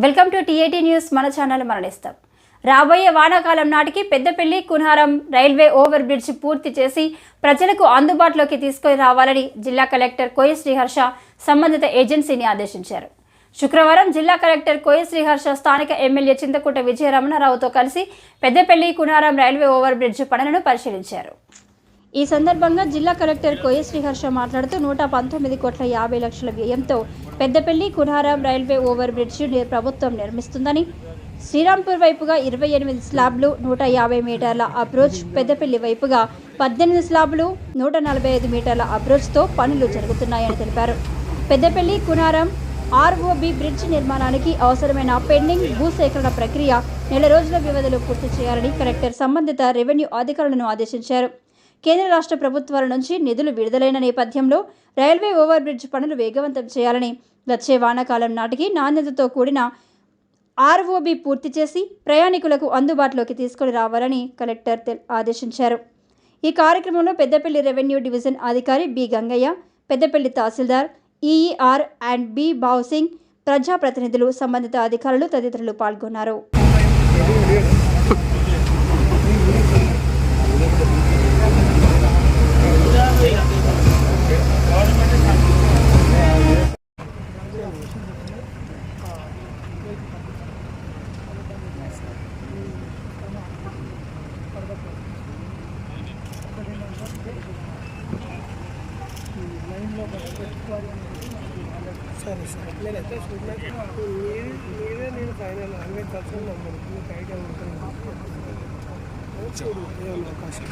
Welcome to TAT news. మన channel మరణిస్తాం. రాబోయే వానాకాలం నాటికి పెద్దపల్లి కునారం రైల్వే ఓవర్ బ్రిడ్జ్ పూర్తి చేసి ప్రజలకు అందుబాటులోకి తీసుకొని రావాలని జిల్లా కలెక్టర్ కోయ శ్రీహర్ష సంబంధిత ఏజెన్సీని ఆదేశించారు. శుక్రవారం జిల్లా కలెక్టర్ కోయ శ్రీహర్ష స్థానిక ఎమ్మెల్యే చింతకుంట విజయరమణారావుతో కలిసి పెద్దపల్లి కునారం రైల్వే ఓవర్ బ్రిడ్జ్ పనులను పరిశీలించారు. ఈ సందర్భంగా జిల్లా కలెక్టర్ కోయ శ్రీహర్ష మాట్లాడుతూ 119,50,00,000 వ్యయంతో పెద్దపల్లి కునారం రైల్వే ఓవర్ బ్రిడ్జ్ ప్రభుత్వం నిర్మిస్తుందని, శ్రీరాంపూర్ వైపుగా 28 స్లాబ్లు, 150 మీటర్ల అప్రోచ్, పెద్దపల్లి వైపుగా 18 స్లాబ్లు, 145 మీటర్ల అప్రోచ్తో పనులు జరుగుతున్నాయని తెలిపారు. పెద్దపల్లి కునారం ఆర్ఓబి బ్రిడ్జ్ నిర్మాణానికి అవసరమైన పెండింగ్ భూసేకరణ ప్రక్రియ నెల రోజుల వ్యవధిలో పూర్తి చేయాలని కలెక్టర్ సంబంధిత రెవెన్యూ అధికారులను ఆదేశించారు. కేంద్ర రాష్ట్ర ప్రభుత్వాల నుంచి నిధులు విడుదలైన నేపథ్యంలో రైల్వే ఓవర్ బ్రిడ్జ్ పనులు వేగవంతం చేయాలని, వచ్చే వానాకాలం నాటికి నాణ్యతతో కూడిన ఆర్ఓబి పూర్తి చేసి ప్రయాణికులకు అందుబాటులోకి తీసుకొని రావాలని కలెక్టర్ ఆదేశించారు. ఈ కార్యక్రమంలో పెద్దపల్లి రెవెన్యూ డివిజన్ అధికారి B Gangaiah, Peddapalli tahsildar EER and B Bavusingh, ప్రజాప్రతినిధులు, సంబంధిత అధికారులు తదితరులు పాల్గొన్నారు. సరే సార్ నేనైతే మీరే నేను ఫైనల్ 100% నమ్మను. ఐడియా ఉంటుంది చూడు ఏమన్నా అవకాశం